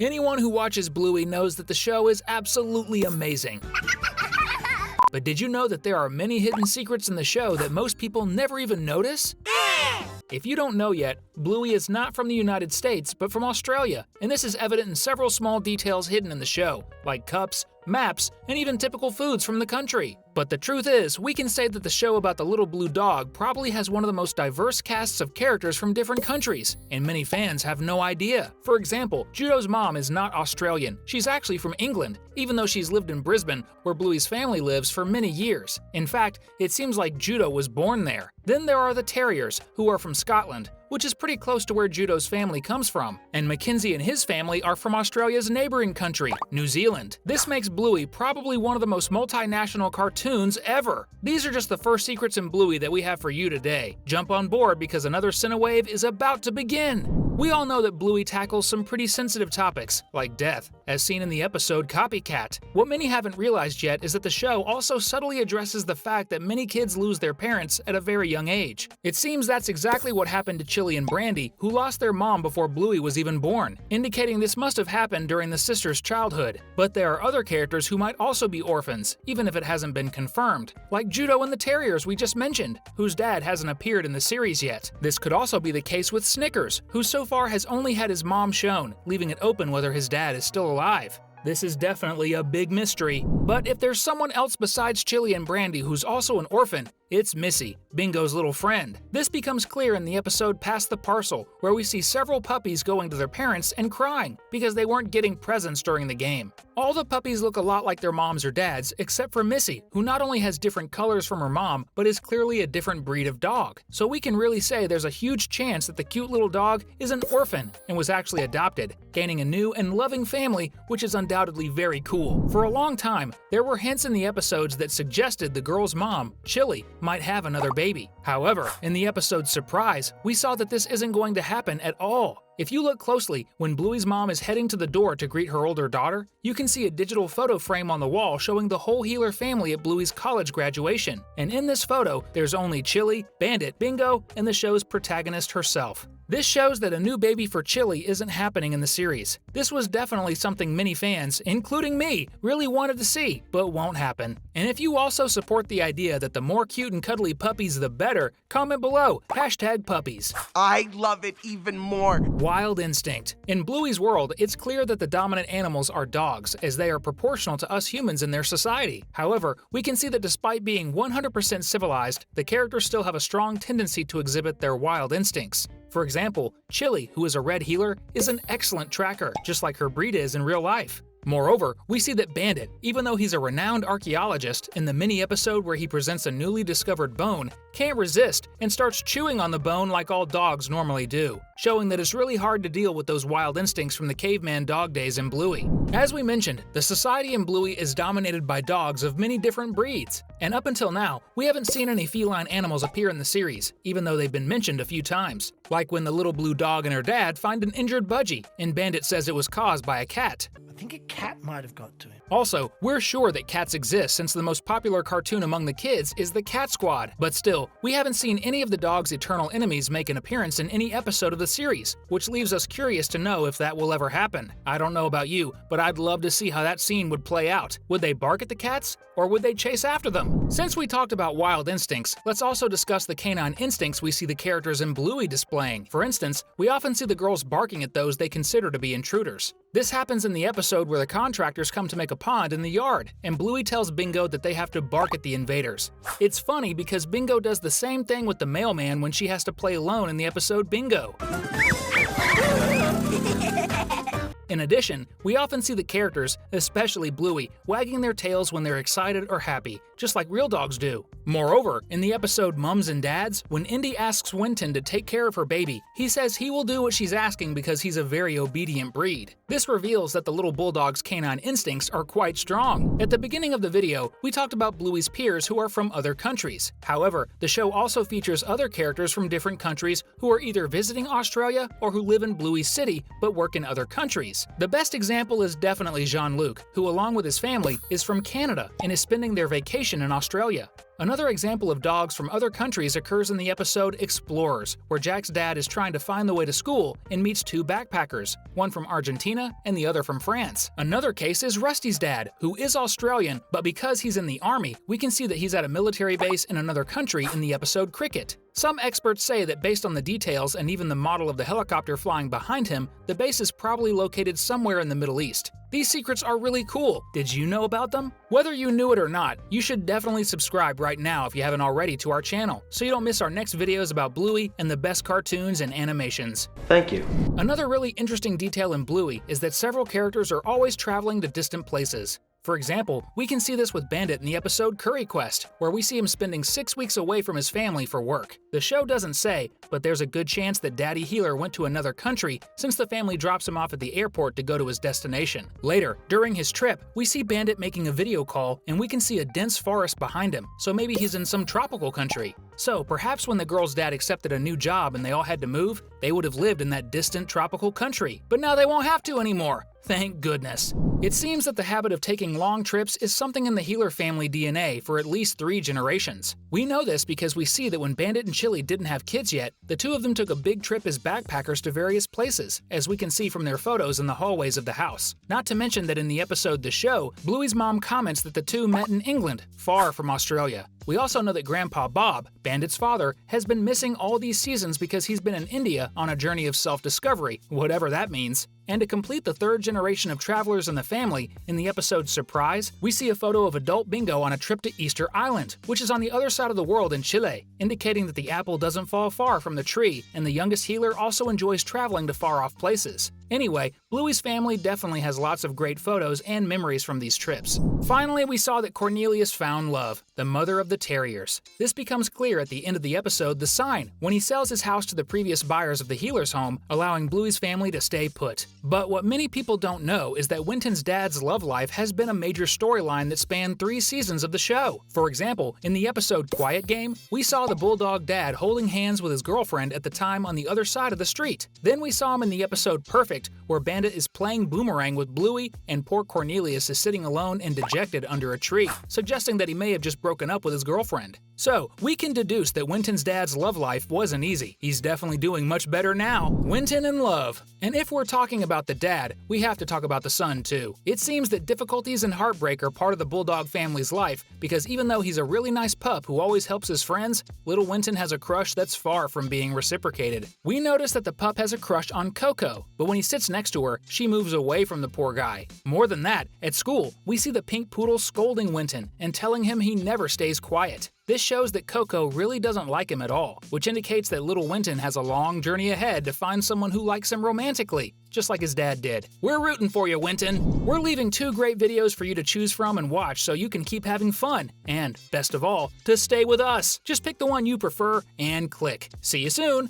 Anyone who watches Bluey knows that the show is absolutely amazing. But did you know that there are many hidden secrets in the show that most people never even notice? If you don't know yet, Bluey is not from the United States, but from Australia, and this is evident in several small details hidden in the show, like cups, maps, and even typical foods from the country. But the truth is, we can say that the show about the little blue dog probably has one of the most diverse casts of characters from different countries, and many fans have no idea. For example, Judo's mom is not Australian, she's actually from England, even though she's lived in Brisbane, where Bluey's family lives for many years. In fact, it seems like Judo was born there. Then there are the Terriers, who are from Scotland, which is pretty close to where Judo's family comes from, and Mackenzie and his family are from Australia's neighboring country, New Zealand. This makes Bluey probably one of the most multinational cartoons ever. These are just the first secrets in Bluey that we have for you today. Jump on board because another Cinewave is about to begin! We all know that Bluey tackles some pretty sensitive topics, like death, as seen in the episode Copycat. What many haven't realized yet is that the show also subtly addresses the fact that many kids lose their parents at a very young age. It seems that's exactly what happened to Chili and Brandy, who lost their mom before Bluey was even born, indicating this must have happened during the sisters' childhood. But there are other characters who might also be orphans, even if it hasn't been confirmed, like Judo and the Terriers we just mentioned, whose dad hasn't appeared in the series yet. This could also be the case with Snickers, who so far has only had his mom shown, leaving it open whether his dad is still alive. This is definitely a big mystery. But if there's someone else besides Chili and Brandy who's also an orphan, it's Missy, Bingo's little friend. This becomes clear in the episode Pass the Parcel, where we see several puppies going to their parents and crying because they weren't getting presents during the game. All the puppies look a lot like their moms or dads, except for Missy, who not only has different colors from her mom, but is clearly a different breed of dog. So we can really say there's a huge chance that the cute little dog is an orphan and was actually adopted, gaining a new and loving family, which is undoubtedly very cool. For a long time, there were hints in the episodes that suggested the girl's mom, Chili, might have another baby. However, in the episode Surprise, we saw that this isn't going to happen at all. If you look closely, when Bluey's mom is heading to the door to greet her older daughter, you can see a digital photo frame on the wall showing the whole Healer family at Bluey's college graduation. And in this photo, there's only Chili, Bandit, Bingo, and the show's protagonist herself. This shows that a new baby for Chili isn't happening in the series. This was definitely something many fans, including me, really wanted to see, but won't happen. And if you also support the idea that the more cute and cuddly puppies the better, comment below, #puppies. I love it even more. Wild instinct. In Bluey's world, it's clear that the dominant animals are dogs, as they are proportional to us humans in their society. However, we can see that despite being 100% civilized, the characters still have a strong tendency to exhibit their wild instincts. For example, Chili, who is a red healer, is an excellent tracker, just like her breed is in real life. Moreover, we see that Bandit, even though he's a renowned archaeologist, in the mini-episode where he presents a newly discovered bone, can't resist and starts chewing on the bone like all dogs normally do, showing that it's really hard to deal with those wild instincts from the caveman dog days in Bluey. As we mentioned, the society in Bluey is dominated by dogs of many different breeds, and up until now, we haven't seen any feline animals appear in the series, even though they've been mentioned a few times, like when the little blue dog and her dad find an injured budgie, and Bandit says it was caused by a cat. I think a cat might have got to him. Also, we're sure that cats exist since the most popular cartoon among the kids is the Cat Squad, but still, we haven't seen any of the dog's eternal enemies make an appearance in any episode of the series, which leaves us curious to know if that will ever happen. I don't know about you, but I'd love to see how that scene would play out. Would they bark at the cats, or would they chase after them? Since we talked about wild instincts, let's also discuss the canine instincts we see the characters in Bluey displaying. For instance, we often see the girls barking at those they consider to be intruders. This happens in the episode where the contractors come to make a pond in the yard, and Bluey tells Bingo that they have to bark at the invaders. It's funny because Bingo does the same thing with the mailman when she has to play alone in the episode Bingo. In addition, we often see the characters, especially Bluey, wagging their tails when they're excited or happy, just like real dogs do. Moreover, in the episode Mums and Dads, when Indy asks Winton to take care of her baby, he says he will do what she's asking because he's a very obedient breed. This reveals that the little bulldog's canine instincts are quite strong. At the beginning of the video, we talked about Bluey's peers who are from other countries. However, the show also features other characters from different countries who are either visiting Australia or who live in Bluey City but work in other countries. The best example is definitely Jean-Luc, who along with his family is from Canada and is spending their vacation in Australia. Another example of dogs from other countries occurs in the episode Explorers, where Jack's dad is trying to find the way to school and meets two backpackers, one from Argentina and the other from France. Another case is Rusty's dad, who is Australian, but because he's in the army, we can see that he's at a military base in another country in the episode Cricket. Some experts say that based on the details and even the model of the helicopter flying behind him, the base is probably located somewhere in the Middle East. These secrets are really cool. Did you know about them? Whether you knew it or not, you should definitely subscribe right now if you haven't already to our channel, so you don't miss our next videos about Bluey and the best cartoons and animations. Thank you. Another really interesting detail in Bluey is that several characters are always traveling to distant places. For example, we can see this with Bandit in the episode Curry Quest, where we see him spending 6 weeks away from his family for work. The show doesn't say, but there's a good chance that Daddy Healer went to another country since the family drops him off at the airport to go to his destination. Later, during his trip, we see Bandit making a video call and we can see a dense forest behind him, so maybe he's in some tropical country. So perhaps when the girl's dad accepted a new job and they all had to move, they would have lived in that distant tropical country. But now they won't have to anymore. Thank goodness. It seems that the habit of taking long trips is something in the Healer family DNA for at least 3 generations. We know this because we see that when Bandit and Chili didn't have kids yet, the two of them took a big trip as backpackers to various places, as we can see from their photos in the hallways of the house. Not to mention that in the episode The Show, Bluey's mom comments that the two met in England, far from Australia. We also know that Grandpa Bob, Bandit's father, has been missing all these seasons because he's been in India on a journey of self-discovery, whatever that means. And to complete the 3rd generation of travelers in the family, in the episode Surprise, we see a photo of adult Bingo on a trip to Easter Island, which is on the other side of the world in Chile, indicating that the apple doesn't fall far from the tree, and the youngest Healer also enjoys traveling to far-off places. Anyway, Bluey's family definitely has lots of great photos and memories from these trips. Finally, we saw that Cornelius found love, the mother of the terriers. This becomes clear at the end of the episode The Sign, when he sells his house to the previous buyers of the Healer's home, allowing Bluey's family to stay put. But what many people don't know is that Winton's dad's love life has been a major storyline that spanned 3 seasons of the show. For example, in the episode Quiet Game, we saw the bulldog dad holding hands with his girlfriend at the time on the other side of the street. Then we saw him in the episode Perfect, where Bandit is playing boomerang with Bluey and poor Cornelius is sitting alone and dejected under a tree, suggesting that he may have just broken up with his girlfriend. So, we can deduce that Winton's dad's love life wasn't easy. He's definitely doing much better now. Winton in love. And if we're talking about the dad, we have to talk about the son too. It seems that difficulties and heartbreak are part of the Bulldog family's life because even though he's a really nice pup who always helps his friends, little Winton has a crush that's far from being reciprocated. We notice that the pup has a crush on Coco, but when he sits next to her, she moves away from the poor guy. More than that, at school, we see the pink poodle scolding Winton and telling him he never stays quiet. This shows that Coco really doesn't like him at all, which indicates that little Winton has a long journey ahead to find someone who likes him romantically, just like his dad did. We're rooting for you, Winton! We're leaving 2 great videos for you to choose from and watch so you can keep having fun, and, best of all, to stay with us. Just pick the one you prefer and click. See you soon!